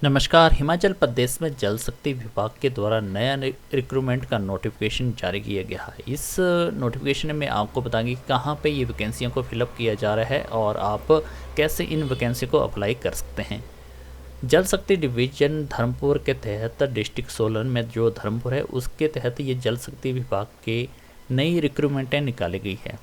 नमस्कार। हिमाचल प्रदेश में जल शक्ति विभाग के द्वारा नया रिक्रूटमेंट का नोटिफिकेशन जारी किया गया है। इस नोटिफिकेशन में आपको बताएंगे कि कहाँ पे ये वैकेंसियों को फिलअप किया जा रहा है और आप कैसे इन वैकेंसी को अप्लाई कर सकते हैं। जल शक्ति डिवीजन धर्मपुर के तहत डिस्ट्रिक्ट सोलन में जो धर्मपुर है उसके तहत ये जल शक्ति विभाग के नई रिक्रूटमेंटें निकाली गई है।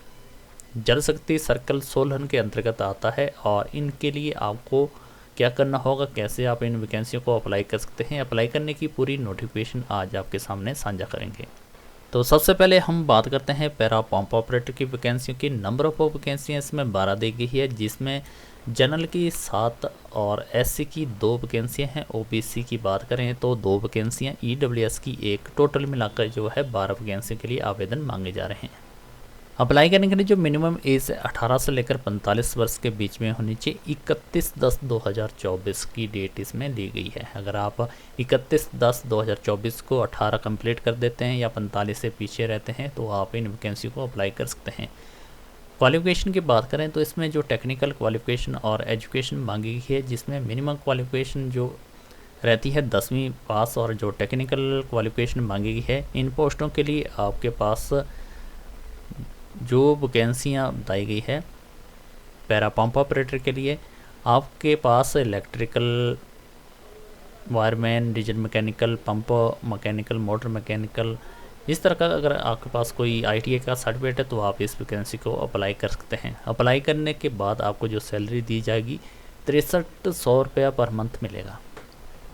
जल शक्ति सर्कल सोलन के अंतर्गत आता है और इनके लिए आपको क्या करना होगा, कैसे आप इन वैकेंसियों को अप्लाई कर सकते हैं, अप्लाई करने की पूरी नोटिफिकेशन आज आपके सामने साझा करेंगे। तो सबसे पहले हम बात करते हैं पैरा पंप ऑपरेटर की वैकेंसियों की। नंबर ऑफ वैकेंसियाँ इसमें 12 दी गई है, जिसमें जनरल की 7 और एससी की 2 वैकेंसियाँ हैं। ओबीसी की बात करें तो 2 वैकेंसियाँ, ईडब्ल्यूएस की 1, टोटल मिलाकर जो है 12 वैकेंसियों के लिए आवेदन मांगे जा रहे हैं। अप्लाई करने के लिए जो मिनिमम एज 18 से लेकर 45 वर्ष के बीच में होनी चाहिए। 31/10/2024 की डेट इसमें दी गई है। अगर आप 31/10/2024 को 18 कंप्लीट कर देते हैं या 45 से पीछे रहते हैं तो आप इन वैकेंसी को अप्लाई कर सकते हैं। क्वालिफिकेशन की बात करें तो इसमें जो टेक्निकल क्वालिफिकेशन और एजुकेशन मांगी गई है, जिसमें मिनिमम क्वालिफिकेशन जो रहती है 10वीं पास और जो टेक्निकल क्वालिफिकेशन मांगी गई है, इन पोस्टों के लिए आपके पास जो वैकेंसियाँ बताई गई है पैरा पंप ऑपरेटर के लिए, आपके पास electrical, wireman, diesel mechanical, pump mechanical, motor mechanical, इस तरह का अगर आपके पास कोई आईटीआई का सर्टिफिकेट है तो आप इस वैकेंसी को अप्लाई कर सकते हैं। अप्लाई करने के बाद आपको जो सैलरी दी जाएगी 6300 रुपया पर मंथ मिलेगा।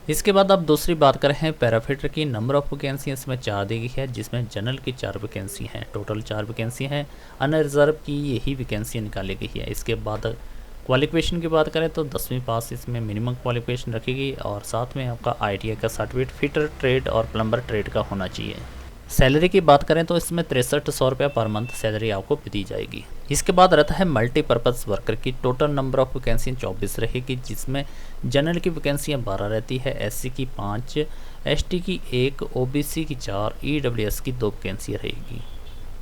इसके बाद अब दूसरी बात करें पैराफिटर की। नंबर ऑफ वैकेंसी इसमें 4 दी गई है, जिसमें जनरल की 4 वैकेंसी हैं। टोटल 4 वैकेंसी हैं। अनरिजर्व की यही वैकेंसी निकाली गई है। इसके बाद क्वालिफिकेशन की बात करें तो 10वीं पास इसमें मिनिमम क्वालिफिकेशन रखी गई और साथ में आपका आईटीआई का सर्टिफिकेट फिटर ट्रेड और प्लम्बर ट्रेड का होना चाहिए। सैलरी की बात करें तो इसमें 6300 रुपया पर मंथ सैलरी आपको दी जाएगी। इसके बाद रहता है मल्टीपर्पज़ वर्कर की। टोटल नंबर ऑफ वैकेंसी 24 रहेगी, जिसमें जनरल की वैकेंसियाँ 12 रहती है, एससी की 5, एसटी की 1, ओबीसी की 4, ईडब्ल्यूएस की 2 वैकेंसियाँ रहेगी।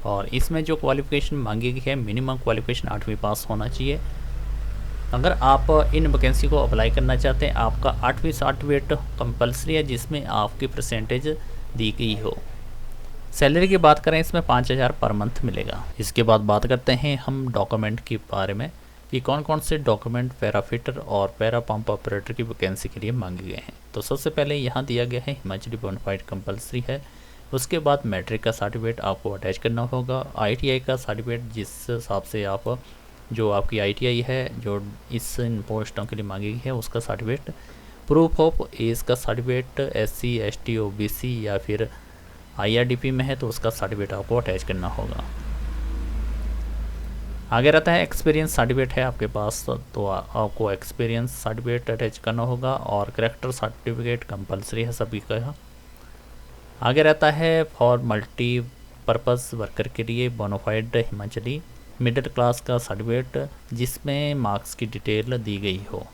और इसमें जो क्वालिफिकेशन मांगी गई है, मिनिमम क्वालिफिकेशन 8वीं पास होना चाहिए। अगर आप इन वैकेंसी को अप्लाई करना चाहते हैं, आपका 8वीं सर्टिफिकेट कंपलसरी है, जिसमें आपकी परसेंटेज दी गई हो। सैलरी की बात करें इसमें 5000 पर मंथ मिलेगा। इसके बाद बात करते हैं हम डॉक्यूमेंट के बारे में कि कौन कौन से डॉक्यूमेंट पैराफिटर और पैरा पंप ऑपरेटर की वैकेंसी के लिए मांगे गए हैं। तो सबसे पहले यहाँ दिया गया है हिमाचली बोनाफाइड कंपलसरी है। उसके बाद मैट्रिक का सर्टिफिकेट आपको अटैच करना होगा। आईटीआई का सर्टिफिकेट, जिस हिसाब से आप जो आपकी आईटीआई है जो इस इन पोस्टों के लिए मांगी गई है, उसका सर्टिफिकेट। प्रूफ ऑफ एज का सर्टिफिकेट, एससी, एसटी, ओबीसी या फिर आईआरडीपी में है तो उसका सर्टिफिकेट आपको अटैच करना होगा। आगे रहता है एक्सपीरियंस सर्टिफिकेट है आपके पास तो आपको एक्सपीरियंस सर्टिफिकेट अटैच करना होगा और करेक्टर सर्टिफिकेट कंपलसरी है सभी का। आगे रहता है फॉर मल्टीपर्पज़ वर्कर के लिए बोनाफाइड हिमाचली मिडिल क्लास का सर्टिफिकेट, जिसमें मार्क्स की डिटेल दी गई हो।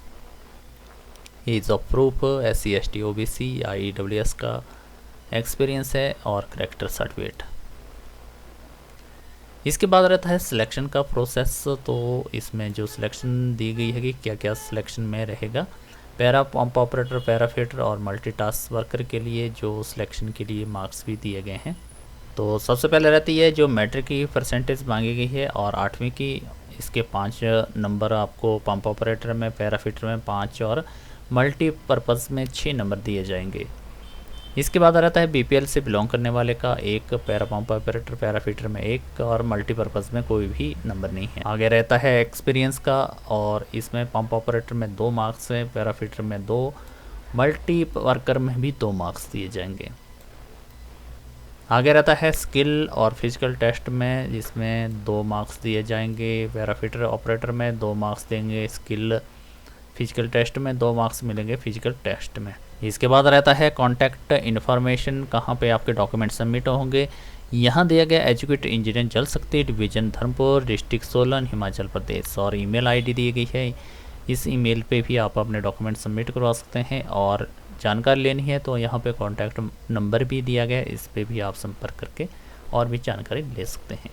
Age of proof, SC, ST, OBC या ईडब्ल्यूएस का एक्सपीरियंस है और करेक्टर सर्टिफिकेट। इसके बाद रहता है सिलेक्शन का प्रोसेस। तो इसमें जो सिलेक्शन दी गई है कि क्या क्या सिलेक्शन में रहेगा। पैरा पंप ऑपरेटर, पैराफिटर और मल्टीटास्क वर्कर के लिए जो सिलेक्शन के लिए मार्क्स भी दिए गए हैं। तो सबसे पहले रहती है जो मैट्रिक की परसेंटेज मांगी गई है और 8वीं की, इसके 5 नंबर आपको पंप ऑपरेटर में, पैराफिटर में 5 और मल्टीपर्पज़ में 6 नंबर दिए जाएंगे। इसके बाद रहता है बीपीएल से बिलोंग करने वाले का 1, पैरा पंप ऑपरेटर, पैराफिटर में 1 और मल्टीपर्पज़ में कोई भी नंबर नहीं है। आगे रहता है एक्सपीरियंस का और इसमें पंप ऑपरेटर में 2 मार्क्स हैं, पैराफिटर में 2, मल्टी वर्कर में भी 2 मार्क्स दिए जाएंगे। आगे रहता है स्किल और फिजिकल टेस्ट में, जिसमें 2 मार्क्स दिए जाएंगे। पैराफिटर ऑपरेटर में 2 मार्क्स देंगे, स्किल फिजिकल टेस्ट में 2 मार्क्स मिलेंगे फिजिकल टेस्ट में। इसके बाद रहता है कॉन्टैक्ट इन्फॉर्मेशन, कहाँ पे आपके डॉक्यूमेंट सबमिट होंगे। यहाँ दिया गया एजुकेट इंजीनियर जल शक्ति डिवीजन धर्मपुर, डिस्ट्रिक्ट सोलन, हिमाचल प्रदेश और ईमेल आईडी दी गई है। इस ईमेल पे भी आप अपने डॉक्यूमेंट सबमिट करवा सकते हैं और जानकारी लेनी है तो यहाँ पे कॉन्टैक्ट नंबर भी दिया गया है, इस पर भी आप संपर्क करके और भी जानकारी ले सकते हैं।